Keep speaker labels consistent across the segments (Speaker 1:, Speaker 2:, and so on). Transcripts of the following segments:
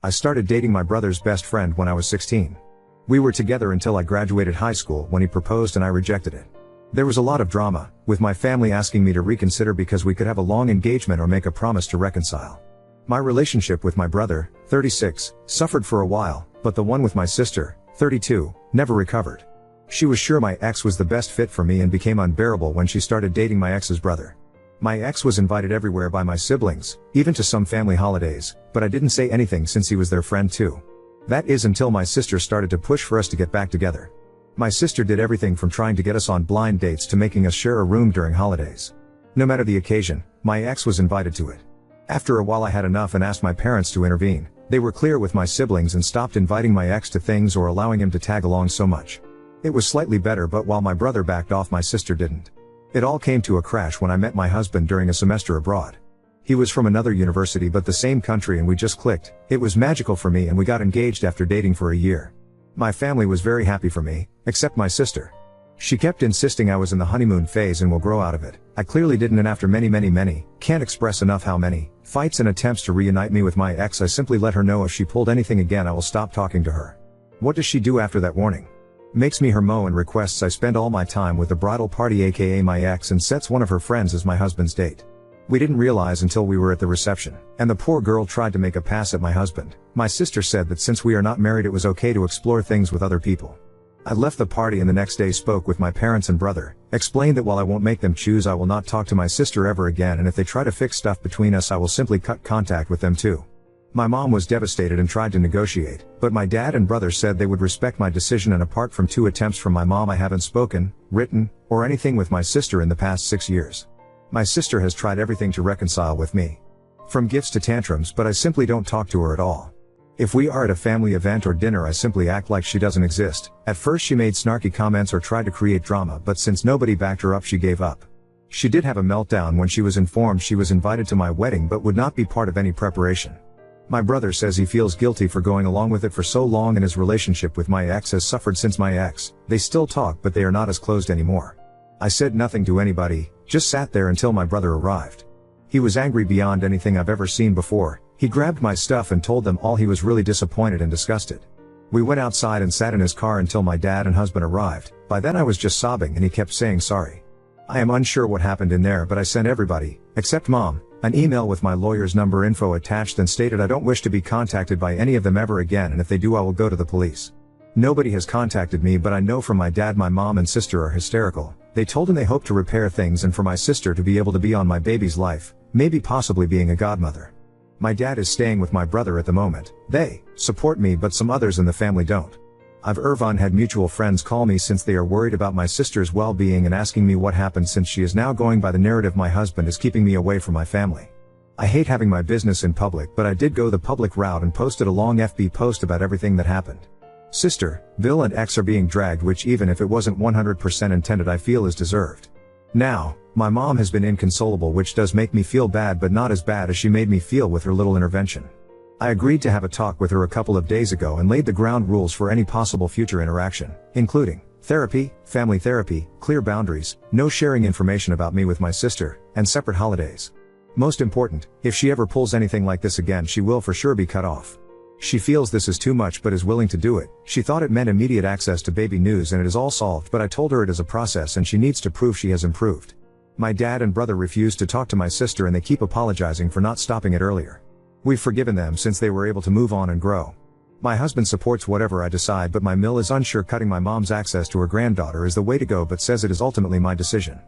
Speaker 1: I started dating my brother's best friend when I was 16. We were together until I graduated high school when he proposed and I rejected it. There was a lot of drama, with my family asking me to reconsider because we could have a long engagement or make a promise to reconcile. My relationship with my brother, 36, suffered for a while, but the one with my sister, 32, never recovered. She was sure my ex was the best fit for me and became unbearable when she started dating my ex's brother. My ex was invited everywhere by my siblings, even to some family holidays, but I didn't say anything since he was their friend too. That is until my sister started to push for us to get back together. My sister did everything from trying to get us on blind dates to making us share a room during holidays. No matter the occasion, my ex was invited to it. After a while I had enough and asked my parents to intervene. They were clear with my siblings and stopped inviting my ex to things or allowing him to tag along so much. It was slightly better, but while my brother backed off, my sister didn't. It all came to a crash when I met my husband during a semester abroad. He was from another university but the same country and we just clicked. It was magical for me and we got engaged after dating for a year. My family was very happy for me, except my sister. She kept insisting I was in the honeymoon phase and will grow out of it. I clearly didn't, and after many, can't express enough how many, fights and attempts to reunite me with my ex, I simply let her know if she pulled anything again I will stop talking to her. What does she do after that warning? Makes me her mo and requests I spend all my time with the bridal party aka my ex and sets one of her friends as my husband's date. We didn't realize until we were at the reception, and the poor girl tried to make a pass at my husband. My sister said that since we are not married it was okay to explore things with other people. I left the party and the next day spoke with my parents and brother, explained that while I won't make them choose I will not talk to my sister ever again, and if they try to fix stuff between us I will simply cut contact with them too. My mom was devastated and tried to negotiate, but my dad and brother said they would respect my decision, and apart from 2 attempts from my mom I haven't spoken, written, or anything with my sister in the past 6 years. My sister has tried everything to reconcile with me. From gifts to tantrums, but I simply don't talk to her at all. If we are at a family event or dinner I simply act like she doesn't exist. At first she made snarky comments or tried to create drama, but since nobody backed her up she gave up. She did have a meltdown when she was informed she was invited to my wedding but would not be part of any preparation. My brother says he feels guilty for going along with it for so long, and his relationship with my ex has suffered since my ex. They still talk but they are not as closed anymore. I said nothing to anybody, just sat there until my brother arrived. He was angry beyond anything I've ever seen before. He grabbed my stuff and told them all he was really disappointed and disgusted. We went outside and sat in his car until my dad and husband arrived. By then I was just sobbing and he kept saying sorry. I am unsure what happened in there, but I sent everybody, except mom, an email with my lawyer's number info attached and stated I don't wish to be contacted by any of them ever again, and if they do I will go to the police. Nobody has contacted me, but I know from my dad my mom and sister are hysterical. They told him they hope to repair things and for my sister to be able to be on my baby's life, maybe possibly being a godmother. My dad is staying with my brother at the moment. They support me but some others in the family don't. I've had mutual friends call me since they are worried about my sister's well-being and asking me what happened, since she is now going by the narrative my husband is keeping me away from my family. I hate having my business in public, but I did go the public route and posted a long FB post about everything that happened. Sister, Bill and ex are being dragged, which even if it wasn't 100% intended I feel is deserved. Now, my mom has been inconsolable, which does make me feel bad, but not as bad as she made me feel with her little intervention. I agreed to have a talk with her a couple of days ago and laid the ground rules for any possible future interaction, including therapy, family therapy, clear boundaries, no sharing information about me with my sister, and separate holidays. Most important, if she ever pulls anything like this again she will for sure be cut off. She feels this is too much but is willing to do it. She thought it meant immediate access to baby news and it is all solved, but I told her it is a process and she needs to prove she has improved. My dad and brother refused to talk to my sister and they keep apologizing for not stopping it earlier. We've forgiven them since they were able to move on and grow. My husband supports whatever I decide, but my mill is unsure cutting my mom's access to her granddaughter is the way to go, but says it is ultimately my decision.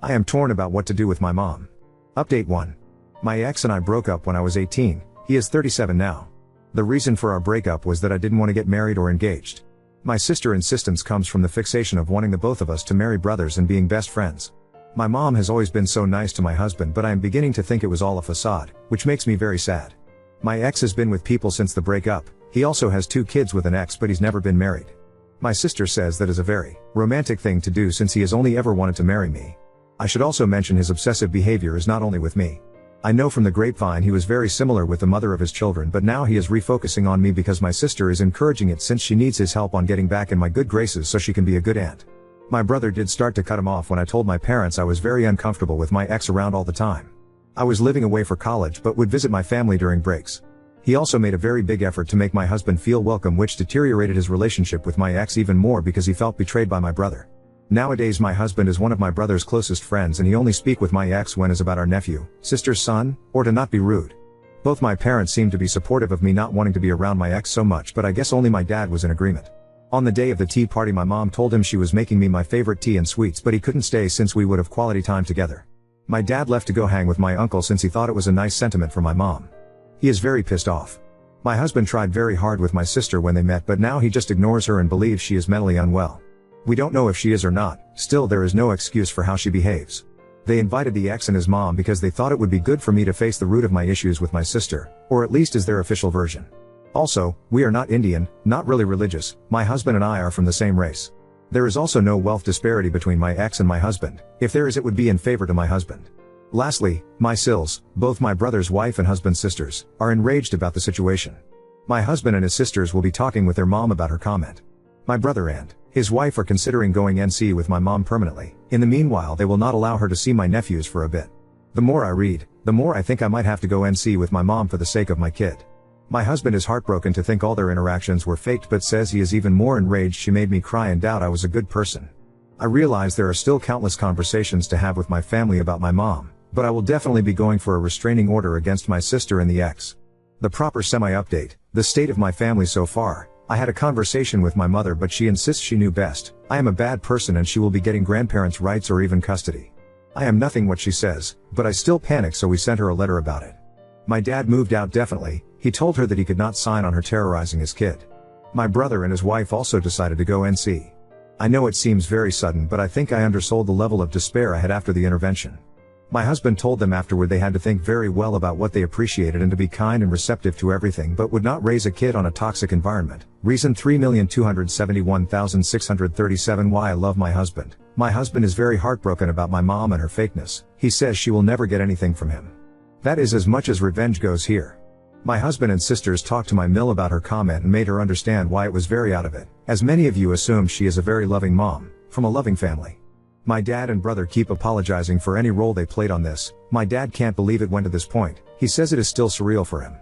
Speaker 1: I am torn about what to do with my mom. Update 1. My ex and I broke up when I was 18, he is 37 now. The reason for our breakup was that I didn't want to get married or engaged. My sister's insistence comes from the fixation of wanting the both of us to marry brothers and being best friends. My mom has always been so nice to my husband, but I am beginning to think it was all a facade, which makes me very sad. My ex has been with people since the breakup. He also has 2 kids with an ex, but he's never been married. My sister says that is a very romantic thing to do since he has only ever wanted to marry me. I should also mention his obsessive behavior is not only with me. I know from the grapevine he was very similar with the mother of his children, but now he is refocusing on me because my sister is encouraging it since she needs his help on getting back in my good graces so she can be a good aunt. My brother did start to cut him off when I told my parents I was very uncomfortable with my ex around all the time. I was living away for college but would visit my family during breaks. He also made a very big effort to make my husband feel welcome, which deteriorated his relationship with my ex even more because he felt betrayed by my brother. Nowadays my husband is one of my brother's closest friends and he only speak with my ex when is about our nephew, sister's son, or to not be rude. Both my parents seemed to be supportive of me not wanting to be around my ex so much, but I guess only my dad was in agreement. On the day of the tea party my mom told him she was making me my favorite tea and sweets, but he couldn't stay since we would have quality time together. My dad left to go hang with my uncle since he thought it was a nice sentiment for my mom. He is very pissed off. My husband tried very hard with my sister when they met, but now he just ignores her and believes she is mentally unwell. We don't know if she is or not, still there is no excuse for how she behaves. They invited the ex and his mom because they thought it would be good for me to face the root of my issues with my sister, or at least is their official version. Also, we are not Indian, not really religious, my husband and I are from the same race. There is also no wealth disparity between my ex and my husband, if there is it would be in favor to my husband. Lastly, my Sills, both my brother's wife and husband's sisters, are enraged about the situation. My husband and his sisters will be talking with their mom about her comment. My brother and his wife are considering going NC with my mom permanently. In the meanwhile they will not allow her to see my nephews for a bit. The more I read, the more I think I might have to go NC with my mom for the sake of my kid. My husband is heartbroken to think all their interactions were faked, but says he is even more enraged she made me cry and doubt I was a good person. I realize there are still countless conversations to have with my family about my mom, but I will definitely be going for a restraining order against my sister and the ex. The proper semi-update, the state of my family so far. I had a conversation with my mother but she insists she knew best. I am a bad person and she will be getting grandparents' rights or even custody. I am nothing what she says, but I still panic, so we sent her a letter about it. My dad moved out definitely. He told her that he could not sign on her terrorizing his kid. My brother and his wife also decided to go NC. I know it seems very sudden, but I think I undersold the level of despair I had after the intervention. My husband told them afterward they had to think very well about what they appreciated and to be kind and receptive to everything, but would not raise a kid on a toxic environment. Reason 3,271,637 why I love my husband. My husband is very heartbroken about my mom and her fakeness. He says she will never get anything from him. That is as much as revenge goes here. My husband and sisters talked to my mill about her comment and made her understand why it was very out of it. As many of you assume, she is a very loving mom, from a loving family. My dad and brother keep apologizing for any role they played on this. My dad can't believe it went to this point. He says it is still surreal for him.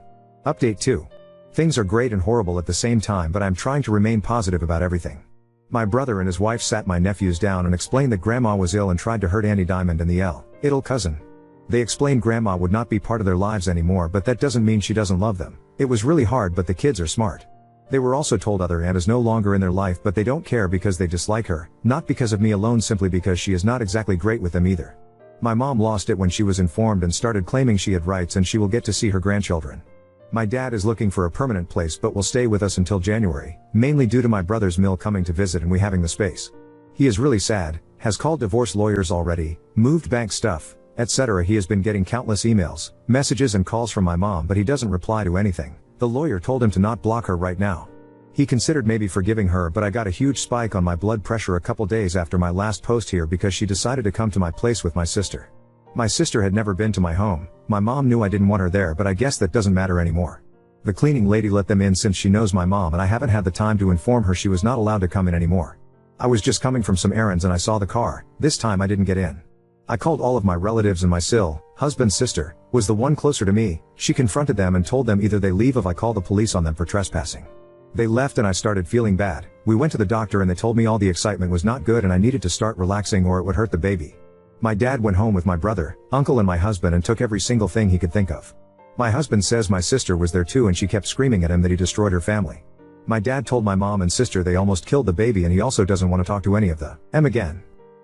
Speaker 1: Update 2. Things are great and horrible at the same time, but I'm trying to remain positive about everything. My brother and his wife sat my nephews down and explained that grandma was ill and tried to hurt Annie Diamond and the little cousin. They explained grandma would not be part of their lives anymore, but that doesn't mean she doesn't love them. It was really hard, but the kids are smart. They were also told other aunt is no longer in their life, but they don't care because they dislike her, not because of me alone, simply because she is not exactly great with them either. My mom lost it when she was informed and started claiming she had rights and she will get to see her grandchildren. My dad is looking for a permanent place but will stay with us until January, mainly due to my brother's mill coming to visit and we having the space. He is really sad, has called divorce lawyers already, moved bank stuff, etc. He has been getting countless emails, messages and calls from my mom, but he doesn't reply to anything. The lawyer told him to not block her right now. He considered maybe forgiving her, but I got a huge spike on my blood pressure a couple days after my last post here because she decided to come to my place with my sister. My sister had never been to my home. My mom knew I didn't want her there, but I guess that doesn't matter anymore. The cleaning lady let them in since she knows my mom, and I haven't had the time to inform her she was not allowed to come in anymore. I was just coming from some errands and I saw the car. This time I didn't get in. I called all of my relatives and my husband's sister, was the one closer to me. She confronted them and told them either they leave if I call the police on them for trespassing. They left and I started feeling bad. We went to the doctor and they told me all the excitement was not good and I needed to start relaxing or it would hurt the baby. My dad went home with my brother, uncle and my husband and took every single thing he could think of. My husband says my sister was there too and she kept screaming at him that he destroyed her family. My dad told my mom and sister they almost killed the baby and he also doesn't want to talk to any of them again.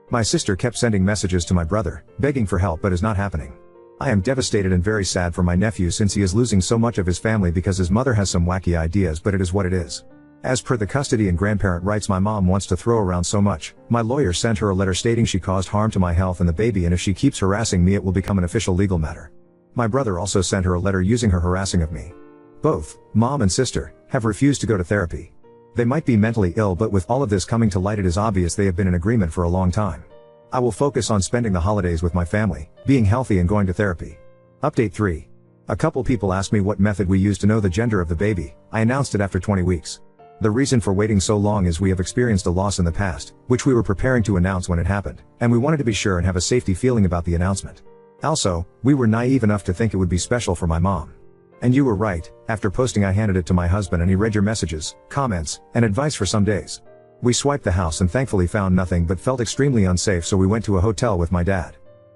Speaker 1: My sister kept sending messages to my brother, begging for help, but is not happening. I am devastated and very sad for my nephew since he is losing so much of his family because his mother has some wacky ideas, but it is what it is. As per the custody and grandparent rights my mom wants to throw around so much, my lawyer sent her a letter stating she caused harm to my health and the baby, and if she keeps harassing me it will become an official legal matter. My brother also sent her a letter using her harassing of me. Both, mom and sister, have refused to go to therapy. They might be mentally ill, but with all of this coming to light it is obvious they have been in agreement for a long time. I will focus on spending the holidays with my family, being healthy and going to therapy. Update 3. A couple people asked me what method we use to know the gender of the baby. I announced it after 20 weeks. The reason for waiting so long is we have experienced a loss in the past, which we were preparing to announce when it happened, and we wanted to be sure and have a safety feeling about the announcement. Also, we were naive enough to think it would be special for my mom. And you were right, after posting I handed it to my husband and he read your messages, comments, and advice for some days. We swiped the house and thankfully found nothing but felt extremely unsafe, so we went to a hotel with my dad.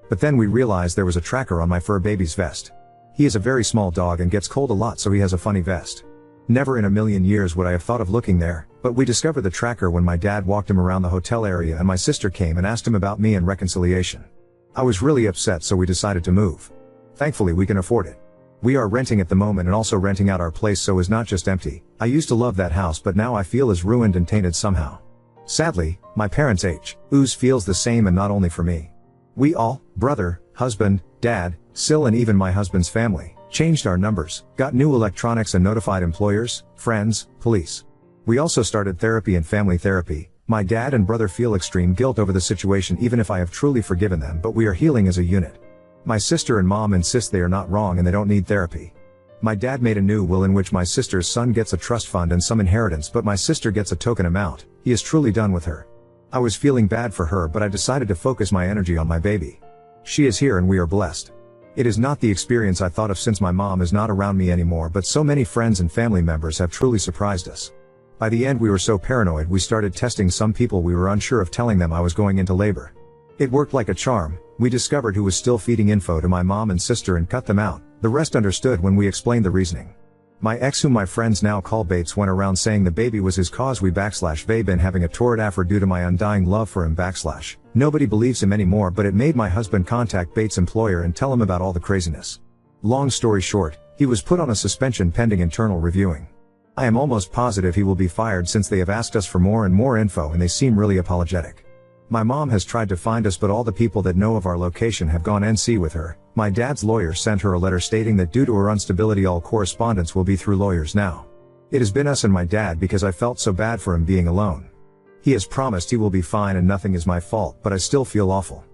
Speaker 1: But then we realized there was a tracker on my fur baby's vest. He is a very small dog and gets cold a lot, so he has a funny vest. Never in a million years would I have thought of looking there, but we discovered the tracker when my dad walked him around the hotel area and my sister came and asked him about me and reconciliation. I was really upset, so we decided to move. Thankfully we can afford it. We are renting at the moment and also renting out our place, so is not just empty. I used to love that house, but now I feel is ruined and tainted somehow. Sadly, my parents' age, ooze feels the same, and not only for me. We all, brother, husband, dad, Sil and even my husband's family, changed our numbers, got new electronics and notified employers, friends, police. We also started therapy and family therapy. My dad and brother feel extreme guilt over the situation even if I have truly forgiven them, but we are healing as a unit. My sister and mom insist they are not wrong and they don't need therapy. My dad made a new will in which my sister's son gets a trust fund and some inheritance, but my sister gets a token amount. He is truly done with her. I was feeling bad for her, but I decided to focus my energy on my baby. She is here and we are blessed. It is not the experience I thought of since my mom is not around me anymore, but so many friends and family members have truly surprised us. By the end we were so paranoid we started testing some people we were unsure of, telling them I was going into labor. It worked like a charm. We discovered who was still feeding info to my mom and sister and cut them out. The rest understood when we explained the reasoning. My ex, whom my friends now call Bates, went around saying the baby was his cause we been having a torrid affair due to my undying love for him / Nobody believes him anymore, but it made my husband contact Bates' employer and tell him about all the craziness. Long story short, he was put on a suspension pending internal reviewing. I am almost positive he will be fired since they have asked us for more and more info and they seem really apologetic. My mom has tried to find us, but all the people that know of our location have gone NC with her. My dad's lawyer sent her a letter stating that due to her instability all correspondence will be through lawyers now. It has been us and my dad because I felt so bad for him being alone. He has promised he will be fine and nothing is my fault, but I still feel awful.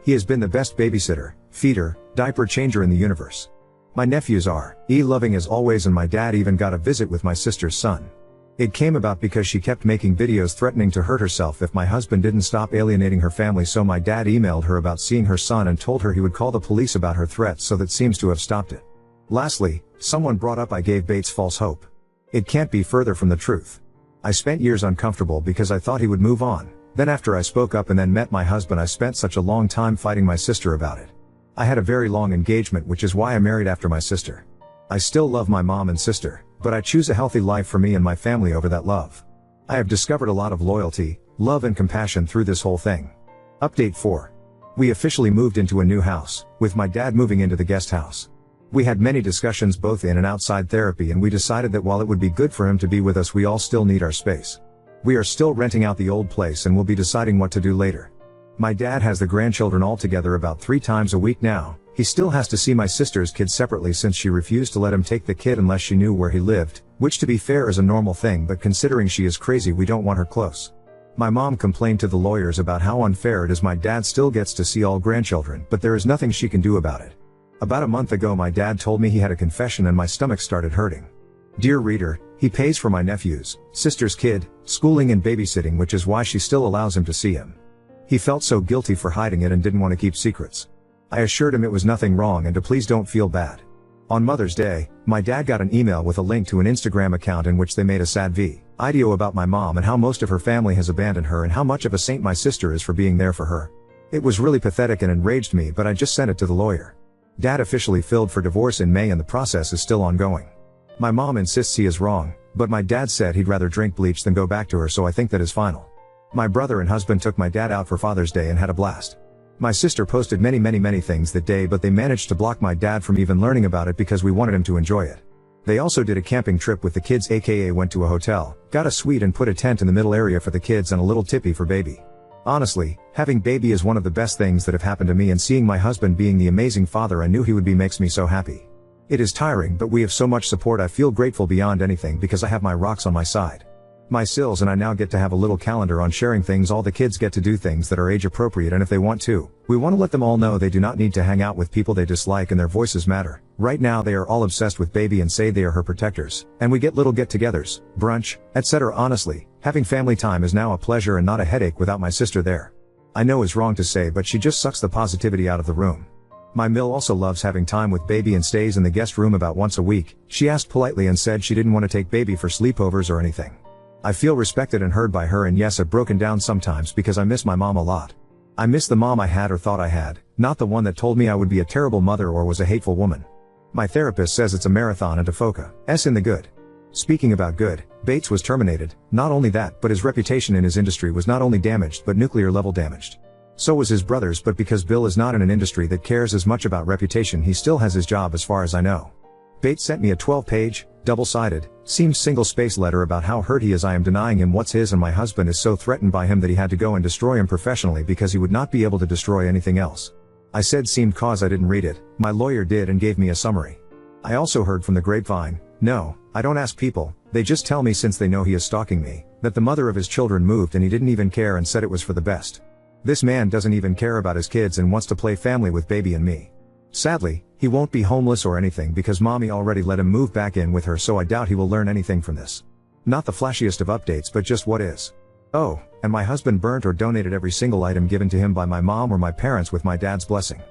Speaker 1: He has been the best babysitter, feeder, diaper changer in the universe. My nephews are loving as always, and my dad even got a visit with my sister's son. It came about because she kept making videos threatening to hurt herself if my husband didn't stop alienating her family, so my dad emailed her about seeing her son and told her he would call the police about her threats, so that seems to have stopped it. Lastly, someone brought up I gave Bates false hope. It can't be further from the truth. I spent years uncomfortable because I thought he would move on. Then after I spoke up and then met my husband, I spent such a long time fighting my sister about it. I had a very long engagement, which is why I married after my sister. I still love my mom and sister, but I choose a healthy life for me and my family over that love. I have discovered a lot of loyalty, love and compassion through this whole thing. Update 4. We officially moved into a new house, with my dad moving into the guest house. We had many discussions both in and outside therapy, and we decided that while it would be good for him to be with us, we all still need our space. We are still renting out the old place and will be deciding what to do later. My dad has the grandchildren all together about 3 times a week now. He still has to see my sister's kids separately since she refused to let him take the kid unless she knew where he lived, which to be fair is a normal thing, but considering she is crazy we don't want her close. My mom complained to the lawyers about how unfair it is my dad still gets to see all grandchildren, but there is nothing she can do about it. About a month ago my dad told me he had a confession and my stomach started hurting. Dear reader, he pays for my nephew's, sister's kid, schooling and babysitting, which is why she still allows him to see him. He felt so guilty for hiding it and didn't want to keep secrets. I assured him it was nothing wrong and to please don't feel bad. On Mother's Day, my dad got an email with a link to an Instagram account in which they made a sad video about my mom and how most of her family has abandoned her and how much of a saint my sister is for being there for her. It was really pathetic and enraged me, but I just sent it to the lawyer. Dad officially filed for divorce in May and the process is still ongoing. My mom insists he is wrong, but my dad said he'd rather drink bleach than go back to her, so I think that is final. My brother and husband took my dad out for Father's Day and had a blast. My sister posted many things that day, but they managed to block my dad from even learning about it because we wanted him to enjoy it. They also did a camping trip with the kids, aka went to a hotel, got a suite and put a tent in the middle area for the kids and a little tippy for baby. Honestly, having baby is one of the best things that have happened to me, and seeing my husband being the amazing father I knew he would be makes me so happy. It is tiring, but we have so much support. I feel grateful beyond anything because I have my rocks on my side. My Sils and I now get to have a little calendar on sharing things. All the kids get to do things that are age appropriate, and if they want to, we want to let them all know they do not need to hang out with people they dislike and their voices matter. Right now they are all obsessed with baby and say they are her protectors, and we get little get-togethers, brunch, etc. Honestly, having family time is now a pleasure and not a headache without my sister there. I know it's wrong to say, but she just sucks the positivity out of the room. My Mill also loves having time with baby and stays in the guest room about once a week. She asked politely and said she didn't want to take baby for sleepovers or anything. I feel respected and heard by her, and yes, I've broken down sometimes because I miss my mom a lot. I miss the mom I had or thought I had, not the one that told me I would be a terrible mother or was a hateful woman. My therapist says it's a marathon and to focus in the good. Speaking about good, Bates was terminated. Not only that, but his reputation in his industry was not only damaged but nuclear level damaged. So was his brother's, but because Bill is not in an industry that cares as much about reputation, he still has his job as far as I know. Bates sent me a 12-page, double-sided, seemed single-space letter about how hurt he is I am denying him what's his, and my husband is so threatened by him that he had to go and destroy him professionally because he would not be able to destroy anything else. I said seemed cause I didn't read it. My lawyer did and gave me a summary. I also heard from the grapevine. No, I don't ask people, they just tell me since they know he is stalking me, that the mother of his children moved and he didn't even care and said it was for the best. This man doesn't even care about his kids and wants to play family with baby and me. Sadly, he won't be homeless or anything because mommy already let him move back in with her, so I doubt he will learn anything from this. Not the flashiest of updates, but just what is. Oh, and my husband burnt or donated every single item given to him by my mom or my parents with my dad's blessing.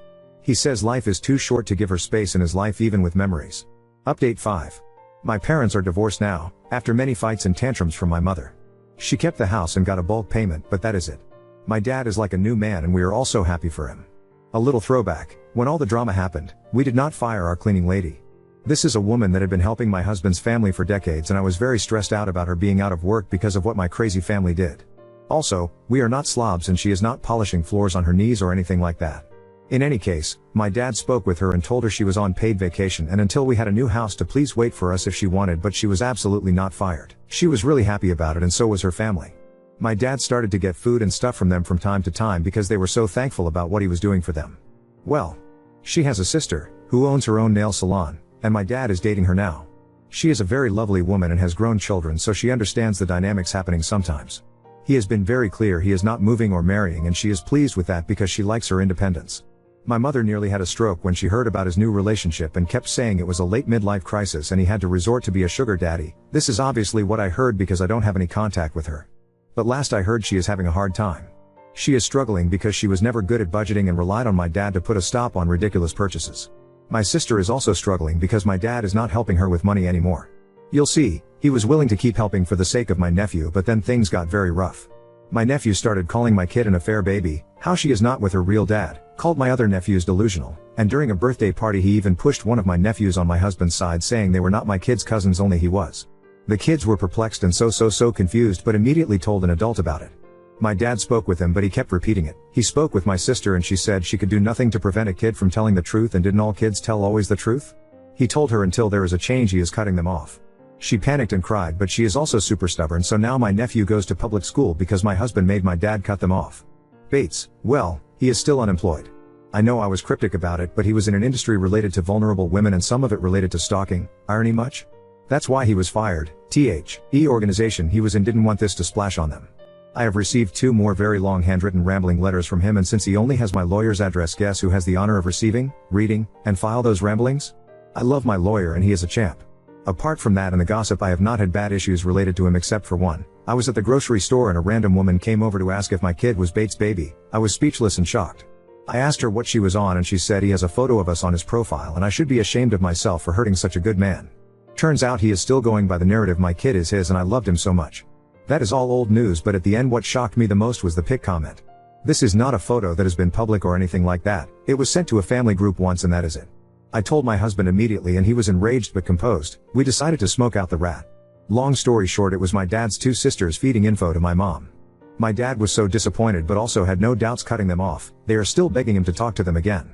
Speaker 1: He says life is too short to give her space in his life even with memories. Update 5. My parents are divorced now, after many fights and tantrums from my mother. She kept the house and got a bulk payment, but that is it. My dad is like a new man and we are all so happy for him. A little throwback, when all the drama happened, we did not fire our cleaning lady. This is a woman that had been helping my husband's family for decades, and I was very stressed out about her being out of work because of what my crazy family did. Also, we are not slobs and she is not polishing floors on her knees or anything like that. In any case, my dad spoke with her and told her she was on paid vacation and until we had a new house to please wait for us if she wanted, but she was absolutely not fired. She was really happy about it and so was her family. My dad started to get food and stuff from them from time to time because they were so thankful about what he was doing for them. Well, she has a sister, who owns her own nail salon, and my dad is dating her now. She is a very lovely woman and has grown children, so she understands the dynamics happening sometimes. He has been very clear he is not moving or marrying, and she is pleased with that because she likes her independence. My mother nearly had a stroke when she heard about his new relationship and kept saying it was a late midlife crisis and he had to resort to be a sugar daddy. This is obviously what I heard because I don't have any contact with her. But last I heard she is having a hard time. She is struggling because she was never good at budgeting and relied on my dad to put a stop on ridiculous purchases. My sister is also struggling because my dad is not helping her with money anymore. You'll see, he was willing to keep helping for the sake of my nephew, but then things got very rough. My nephew started calling my kid an affair baby, how she is not with her real dad, called my other nephews delusional, and during a birthday party he even pushed one of my nephews on my husband's side saying they were not my kids' cousins, only he was. The kids were perplexed and so confused, but immediately told an adult about it. My dad spoke with him, but he kept repeating it. He spoke with my sister and she said she could do nothing to prevent a kid from telling the truth, and didn't all kids tell always the truth? He told her until there is a change he is cutting them off. She panicked and cried, but she is also super stubborn, so now my nephew goes to public school because my husband made my dad cut them off. Bates, well, he is still unemployed. I know I was cryptic about it, but he was in an industry related to vulnerable women and some of it related to stalking. Irony much? That's why he was fired. The organization he was in didn't want this to splash on them. I have received 2 more very long handwritten rambling letters from him, and since he only has my lawyer's address, guess who has the honor of receiving, reading, and file those ramblings? I love my lawyer and he is a champ. Apart from that and the gossip, I have not had bad issues related to him except for one. I was at the grocery store and a random woman came over to ask if my kid was Bates' baby. I was speechless and shocked. I asked her what she was on and she said he has a photo of us on his profile and I should be ashamed of myself for hurting such a good man. Turns out he is still going by the narrative my kid is his and I loved him so much. That is all old news, but at the end what shocked me the most was the pic comment. This is not a photo that has been public or anything like that. It was sent to a family group once and that is it. I told my husband immediately and he was enraged but composed. We decided to smoke out the rat. Long story short, it was my dad's 2 sisters feeding info to my mom. My dad was so disappointed but also had no doubts cutting them off. They are still begging him to talk to them again.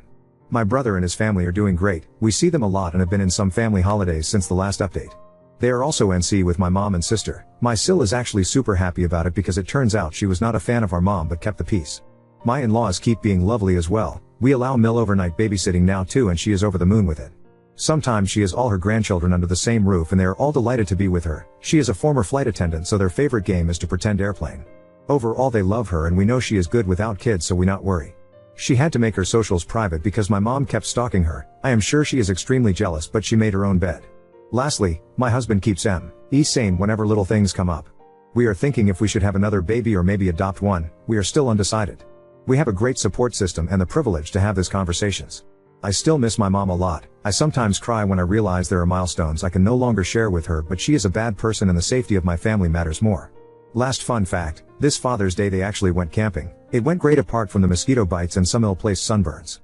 Speaker 1: My brother and his family are doing great. We see them a lot and have been in some family holidays since the last update. They are also NC with my mom and sister. My Sil is actually super happy about it because it turns out she was not a fan of our mom but kept the peace. My in-laws keep being lovely as well. We allow Mill overnight babysitting now too and she is over the moon with it. Sometimes she has all her grandchildren under the same roof and they are all delighted to be with her. She is a former flight attendant, so their favorite game is to pretend airplane. Overall they love her and we know she is good without kids, so we not worry. She had to make her socials private because my mom kept stalking her. I am sure she is extremely jealous, but she made her own bed. Lastly, my husband keeps me sane whenever little things come up. We are thinking if we should have another baby or maybe adopt one. We are still undecided. We have a great support system and the privilege to have these conversations. I still miss my mom a lot. I sometimes cry when I realize there are milestones I can no longer share with her, but she is a bad person and the safety of my family matters more. Last fun fact, this Father's Day they actually went camping. It went great apart from the mosquito bites and some ill-placed sunburns.